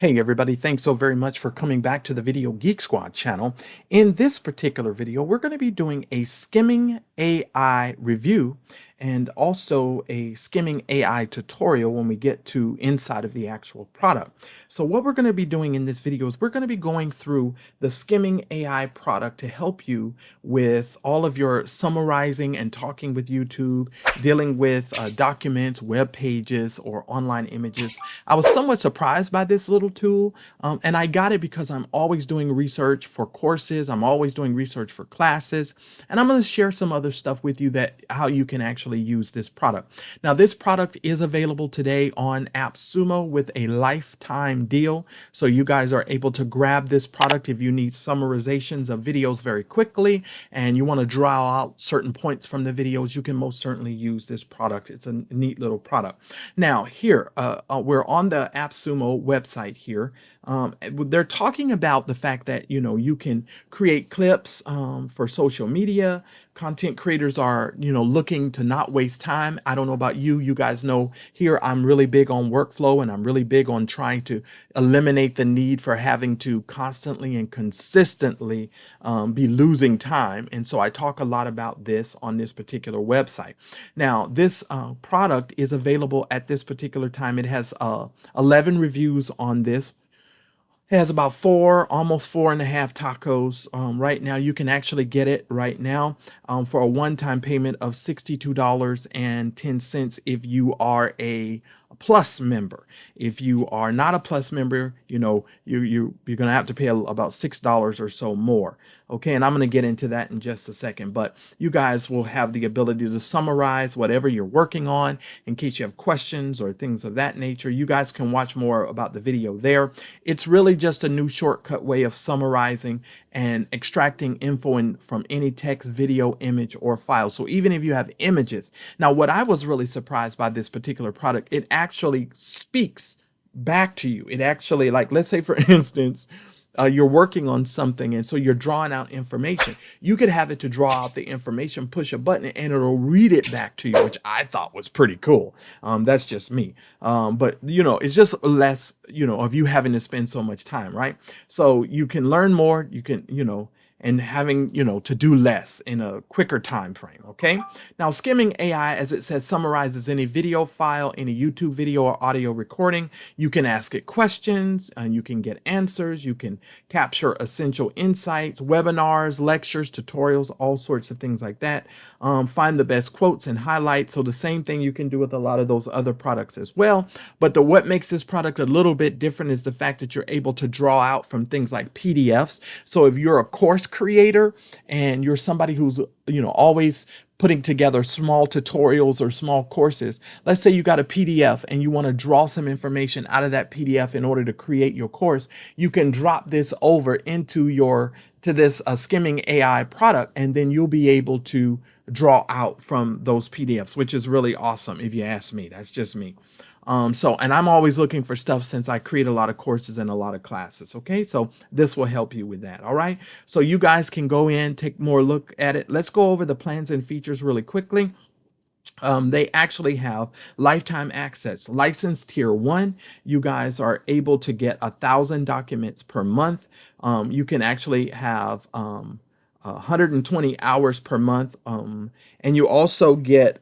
Hey everybody, thanks so very much for coming back to the Video Geek Squad channel. In this particular video, we're going to be doing a skimming AI review and also a skimming AI tutorial when we get to inside of the actual product. So what we're going to be doing in this video is we're going to be going through the skimming AI product to help you with all of your summarizing and talking with YouTube, dealing with documents, web pages, or online images. I was somewhat surprised by this little tool, and I got it because I'm always doing research for courses. I'm always doing research for classes, and I'm going to share some other stuff with you that how you can actually use this product. Now, this product is available today on AppSumo with a lifetime deal, so you guys are able to grab this product if you need summarizations of videos very quickly and you want to draw out certain points from the videos. You can most certainly use this product. It's a neat little product. Now, here we're on the AppSumo website here. They're talking about the fact that, you can create clips for social media. Content creators are, looking to not waste time. I don't know about you. You guys know here I'm really big on workflow, and I'm really big on trying to eliminate the need for having to constantly and consistently be losing time. And so I talk a lot about this on this particular website. Now, this product is available at this particular time. It has 11 reviews on this. It has about almost 4.5 tacos. Right now, you can actually get it right now for a one-time payment of $62.10 if you are a Plus member. If you are not a Plus member, you're going to have to pay about $6 or so more. Okay, and I'm going to get into that in just a second, but you guys will have the ability to summarize whatever you're working on in case you have questions or things of that nature. You guys can watch more about the video there. It's really just a new shortcut way of summarizing and extracting info from any text, video, image, or file. So even if you have images. Now, what I was really surprised by this particular product, it actually speaks back to you. It actually, like, let's say for instance, you're working on something and so you're drawing out information. You could have it to draw out the information, push a button, and it'll read it back to you, which I thought was pretty cool. That's just me. But it's just less, of you having to spend so much time, right? So you can learn more, you can, and having, to do less in a quicker time frame. Okay. Now, skimming AI, as it says, summarizes any video file, any YouTube video or audio recording. You can ask it questions and you can get answers. You can capture essential insights, webinars, lectures, tutorials, all sorts of things like that. Find the best quotes and highlights. So the same thing you can do with a lot of those other products as well. But what makes this product a little bit different is the fact that you're able to draw out from things like PDFs. So if you're a course creator and you're somebody who's always putting together small tutorials or small courses, let's say you got a PDF and you want to draw some information out of that PDF in order to create your course, you can drop this over into this skimming AI product, and then you'll be able to draw out from those PDFs, which is really awesome if you ask me. That's just me. And I'm always looking for stuff since I create a lot of courses and a lot of classes. Okay, so this will help you with that. All right, so you guys can go in, take more look at it. Let's go over the plans and features really quickly. They actually have lifetime access. License tier 1, you guys are able to get 1,000 documents per month. You can actually have 120 hours per month, and you also get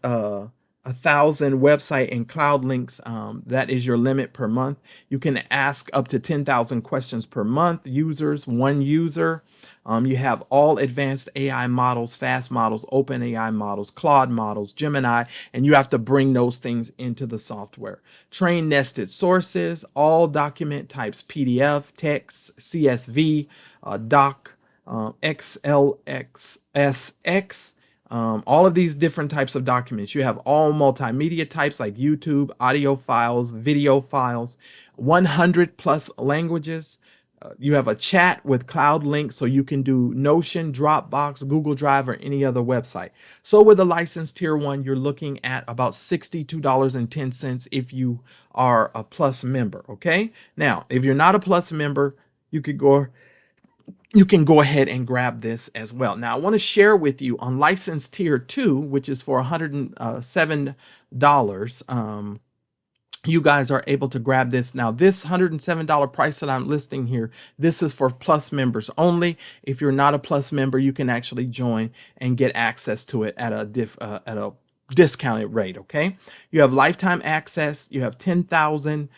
1,000 website and cloud links. That is your limit per month. You can ask up to 10,000 questions per month. Users, 1 user. You have all advanced AI models, fast models, OpenAI models, Claude models, Gemini, and you have to bring those things into the software. Train nested sources, all document types, PDF, text, CSV, doc, XLSX, all of these different types of documents. You have all multimedia types like YouTube, audio files, video files, 100 plus languages. You have a chat with cloud links, so you can do Notion, Dropbox, Google Drive, or any other website. So with the license tier 1, you're looking at about $62.10 if you are a Plus member. Okay. Now, if you're not a Plus member, you can go ahead and grab this as well. Now, I want to share with you on license tier 2, which is for $107. you guys are able to grab this. Now, this $107 price that I'm listing here, this is for Plus members only. If you're not a Plus member, you can actually join and get access to it at a discounted rate. Okay, you have lifetime access. You have 10,000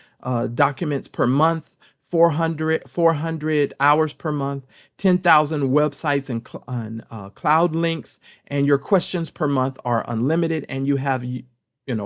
documents per month. 400 hours per month, 10,000 websites and cloud links, and your questions per month are unlimited, and you have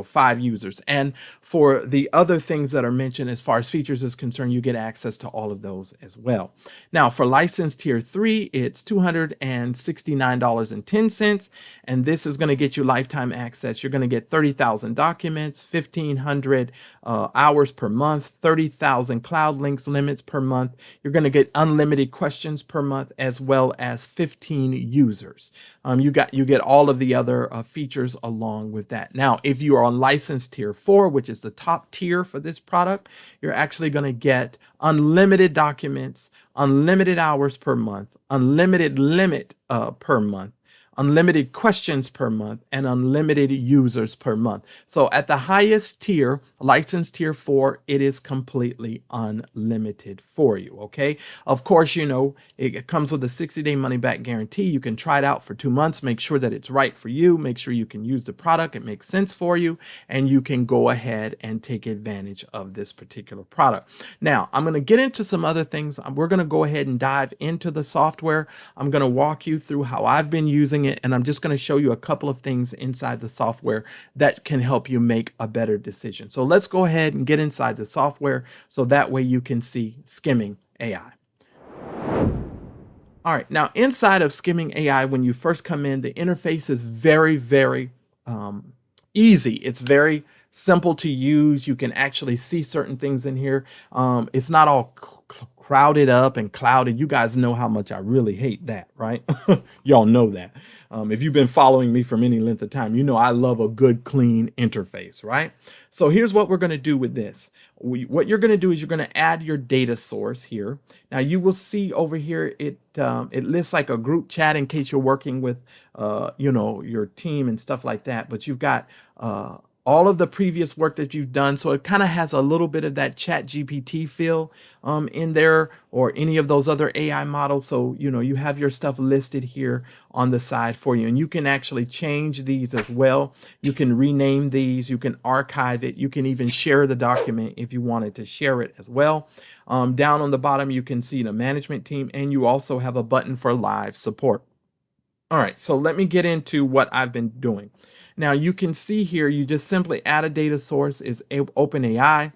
5 users. And for the other things that are mentioned as far as features is concerned, you get access to all of those as well. Now, for license tier 3, it's $269.10, and this is going to get you lifetime access. You're going to get 30,000 documents, 1,500 hours per month, 30,000 cloud links limits per month. You're going to get unlimited questions per month, as well as 15 users. You get all of the other features along with that. Now, if you are on license tier 4, which is the top tier for this product, you're actually going to get unlimited documents, unlimited hours per month, unlimited limit per month, unlimited questions per month, and unlimited users per month. So at the highest tier, license tier 4, it is completely unlimited for you. Okay. Of course, it comes with a 60-day money back guarantee. You can try it out for 2 months, make sure that it's right for you, make sure you can use the product, it makes sense for you, and you can go ahead and take advantage of this particular product. Now, I'm going to get into some other things. We're going to go ahead and dive into the software. I'm going to walk you through how I've been using it, and I'm just going to show you a couple of things inside the software that can help you make a better decision. So let's go ahead and get inside the software so that way you can see Skimming AI. All right, now inside of Skimming AI, when you first come in, the interface is very, very easy. It's very simple to use. You can actually see certain things in here. It's not all crowded up and clouded. You guys know how much I really hate that, right? Y'all know that. If you've been following me from any length of time, you know I love a good, clean interface, right? So here's what we're going to do with this. What you're going to do is you're going to add your data source here. Now you will see over here it lists like a group chat in case you're working with your team and stuff like that. But you've got all of the previous work that you've done. So it kind of has a little bit of that chat GPT feel in there, or any of those other AI models. So, you have your stuff listed here on the side for you, and you can actually change these as well. You can rename these, you can archive it, you can even share the document if you wanted to share it as well. Down on the bottom, you can see the management team, and you also have a button for live support. All right, so let me get into what I've been doing. Now you can see here, you just simply add a data source, is OpenAI,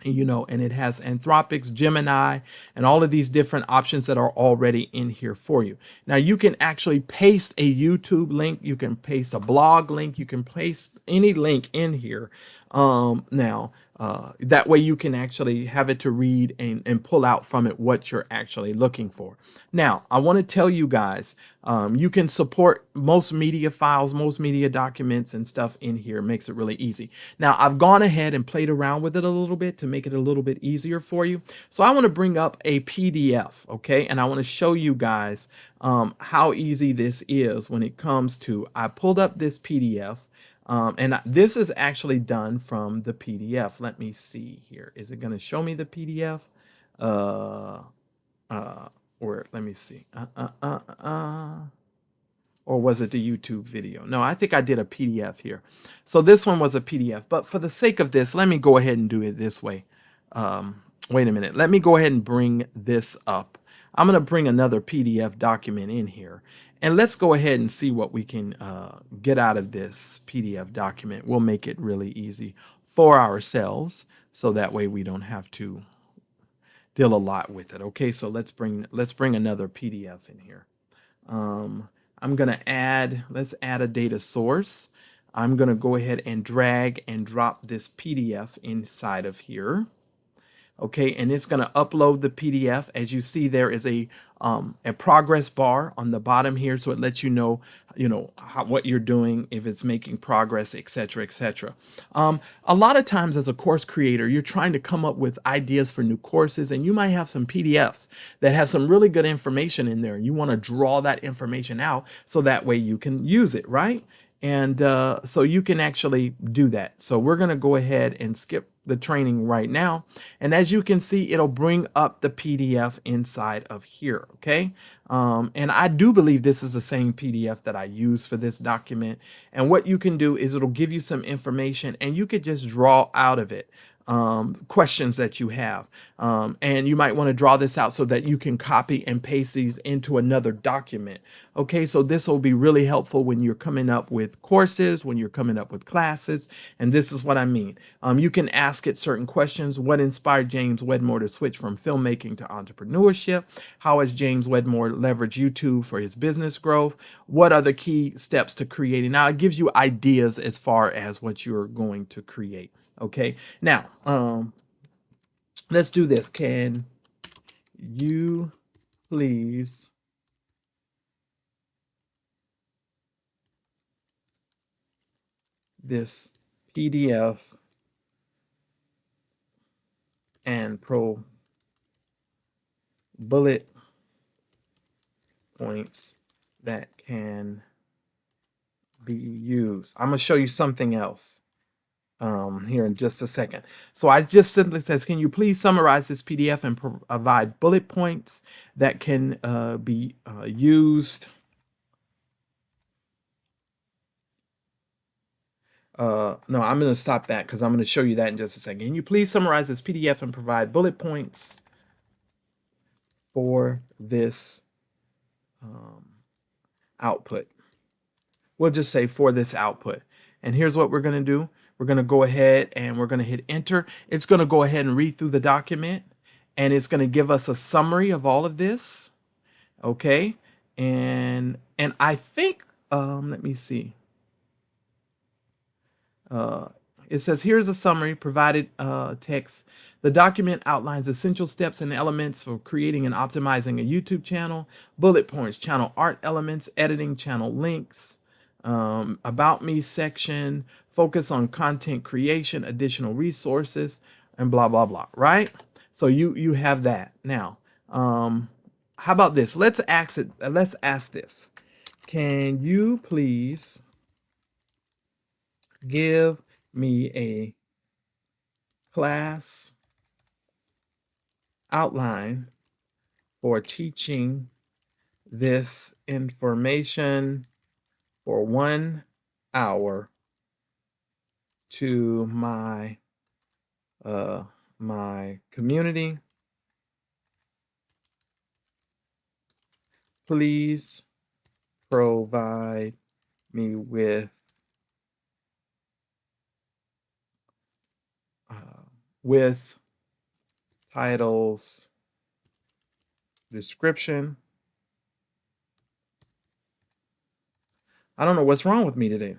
and it has Anthropic's, Gemini, and all of these different options that are already in here for you. Now you can actually paste a YouTube link, you can paste a blog link, you can paste any link in here. That way you can actually have it to read and pull out from it what you're actually looking for. Now, I want to tell you guys, you can support most media files, most media documents and stuff in here. It makes it really easy. Now, I've gone ahead and played around with it a little bit to make it a little bit easier for you. So I want to bring up a PDF, okay? And I want to show you guys how easy this is when it comes to, I pulled up this PDF. And this is actually done from the PDF. Let me see here. Is it going to show me the PDF? Or let me see. Or was it the YouTube video? No, I think I did a PDF here. So this one was a PDF. But for the sake of this, let me go ahead and do it this way. Wait a minute. Let me go ahead and bring this up. I'm going to bring another PDF document in here. And let's go ahead and see what we can get out of this PDF document. We'll make it really easy for ourselves, so that way we don't have to deal a lot with it. Okay, so let's bring another PDF in here. I'm gonna let's add a data source. I'm gonna go ahead and drag and drop this PDF inside of here. Okay, and it's going to upload the PDF. As you see, there is a progress bar on the bottom here, so it lets you know what you're doing, if it's making progress, etc., etc. A lot of times, as a course creator, you're trying to come up with ideas for new courses, and you might have some PDFs that have some really good information in there. You want to draw that information out so that way you can use it, right? And so you can actually do that. So we're going to go ahead and skip the training right now. And as you can see, it'll bring up the PDF inside of here, okay? And I do believe this is the same PDF that I use for this document. And what you can do is it'll give you some information and you could just draw out of it questions that you have. And you might want to draw this out so that you can copy and paste these into another document. Okay, so this will be really helpful when you're coming up with courses, when you're coming up with classes. And this is what I mean. You can ask it certain questions. What inspired James Wedmore to switch from filmmaking to entrepreneurship? How has James Wedmore leveraged YouTube for his business growth? What are the key steps to creating? Now, it gives you ideas as far as what you're going to create. Okay, now let's do this. Can you please this PDF and pro bullet points that can be used? I'm going to show you something else here in just a second. So I just simply says, can you please summarize this PDF and provide bullet points that can be used? No, I'm going to stop that because I'm going to show you that in just a second. Can you please summarize this PDF and provide bullet points for this output? We'll just say for this output. And here's what we're going to do. We're going to go ahead and we're going to hit enter. It's going to go ahead and read through the document and it's going to give us a summary of all of this. Okay. And I think, let me see. It says, here's a summary provided text. The document outlines essential steps and elements for creating and optimizing a YouTube channel, bullet points, channel art elements, editing channel links, about me section, focus on content creation, additional resources, and blah, blah, blah, right? So you have that. Now, how about this? Let's ask this. Can you please give me a class outline for teaching this information for 1 hour to my my community? Please provide me with titles, description. I don't know what's wrong with me today.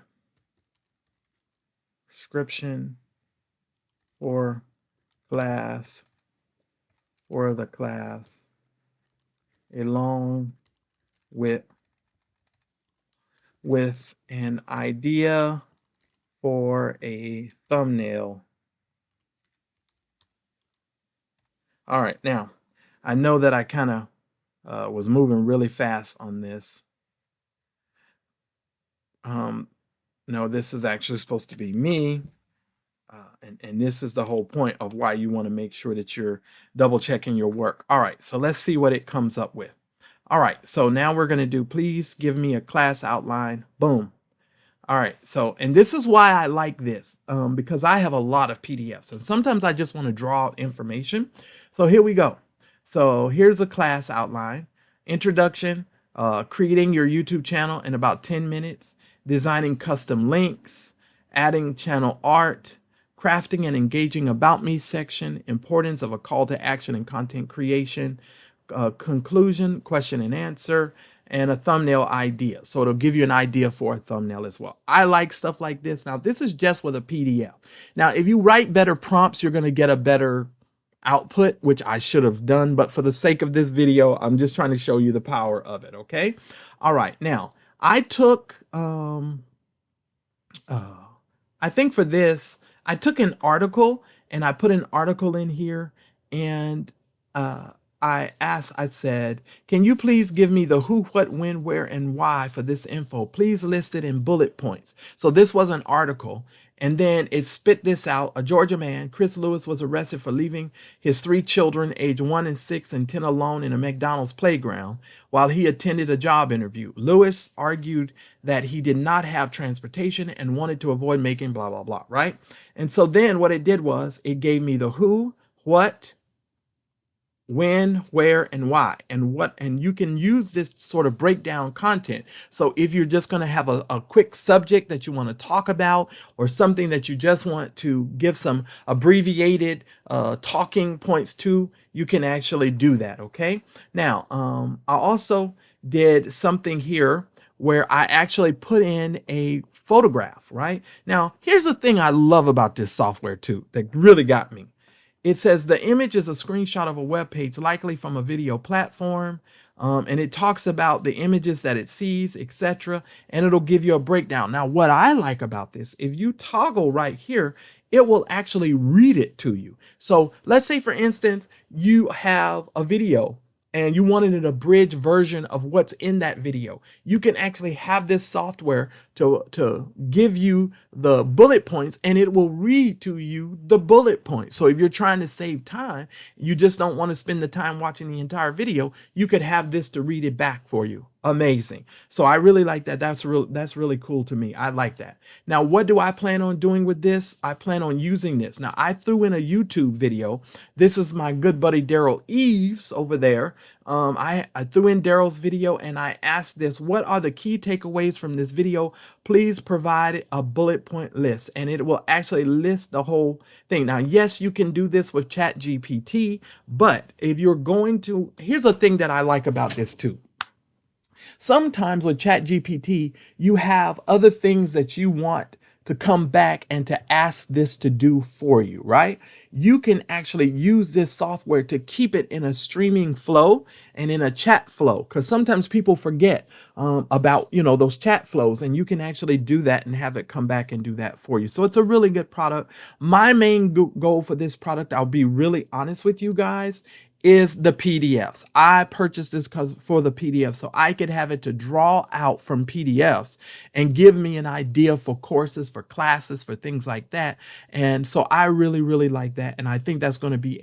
Description for class, for the class, along with an idea for a thumbnail. All right, now I know that I kind of was moving really fast on this. No, this is actually supposed to be me. And this is the whole point of why you want to make sure that you're double checking your work. All right, so let's see what it comes up with. All right, so now we're going to do, please give me a class outline. Boom. All right, so, and this is why I like this, because I have a lot of PDFs and sometimes I just want to draw out information. So here we go. So here's a class outline. Introduction, creating your YouTube channel in about 10 minutes, designing custom links, adding channel art, crafting and engaging about me section, importance of a call to action and content creation, conclusion, question and answer, and a thumbnail idea. So it'll give you an idea for a thumbnail as well. I like stuff like this. Now, this is just with a PDF. Now, if you write better prompts, you're going to get a better output, which I should have done. But for the sake of this video, I'm just trying to show you the power of it. Okay. All right. Now, I took, I think for this, I took an article and I put an article in here and I said, can you please give me the who, what, when, where, and why for this info? Please list it in bullet points. So this was an article And then it spit this out. A Georgia man, Chris Lewis, was arrested for leaving his 3 children, aged 1 and 6 and 10, alone in a McDonald's playground while he attended a job interview. Lewis argued that he did not have transportation and wanted to avoid making blah, blah, blah, right? And so then what it did was it gave me the who, what, when, where, and why, and you can use this sort of breakdown content. So if you're just going to have a quick subject that you want to talk about, or something that you just want to give some abbreviated talking points to, you can actually do that. Okay. Now, I also did something here where I actually put in a photograph, right? Now, here's the thing I love about this software too, that really got me. It says the image is a screenshot of a web page, likely from a video platform. And it talks about the images that it sees, etc. And it'll give you a breakdown. Now, what I like about this, if you toggle right here, it will actually read it to you. So let's say, for instance, you have a video and you wanted an abridged version of what's in that video. You can actually have this software to give you the bullet points, and it will read to you the bullet points. So if you're trying to save time, you just don't want to spend the time watching the entire video, you could have this to read it back for you. Amazing. So I really like that. That's really cool to me. I like that. Now, what do I plan on doing with this? I plan on using this. Now, I threw in a YouTube video. This is my good buddy Daryl Eves over there. I threw in Daryl's video and I asked this: what are the key takeaways from this video? Please provide a bullet point list, and it will actually list the whole thing. Now, yes, you can do this with ChatGPT, but if you're going to, here's a thing that I like about this too. Sometimes with ChatGPT, you have other things that you want to come back and to ask this to do for you, right? You can actually use this software to keep it in a streaming flow and in a chat flow, because sometimes people forget about, those chat flows, and you can actually do that and have it come back and do that for you. So it's a really good product. My main goal for this product, I'll be really honest with you guys, is the PDFs. I purchased this for the PDF so I could have it to draw out from PDFs and give me an idea for courses, for classes, for things like that. And so I really, really like that. And I think that's going to be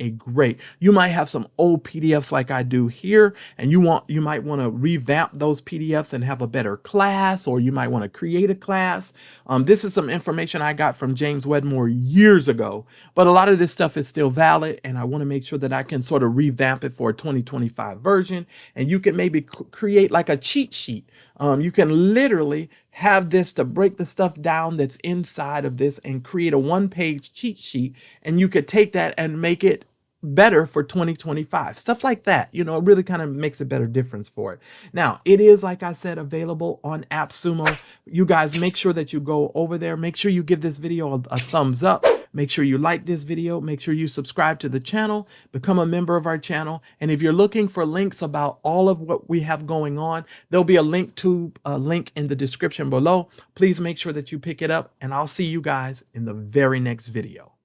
you might have some old PDFs like I do here, and you might want to revamp those PDFs and have a better class, or you might want to create a class. This is some information I got from James Wedmore years ago, but a lot of this stuff is still valid, and I want to make sure that I can sort of revamp it for a 2025 version. And you can maybe create like a cheat sheet. You can literally have this to break the stuff down that's inside of this and create a 1-page cheat sheet. And you could take that and make it better for 2025, stuff like that. It really kind of makes a better difference for it. Now, it is, like I said, available on AppSumo. You guys make sure that you go over there. Make sure you give this video a thumbs up. Make sure you like this video. Make sure you subscribe to the channel, become a member of our channel. And if you're looking for links about all of what we have going on, there'll be a link in the description below. Please make sure that you pick it up, and I'll see you guys in the very next video.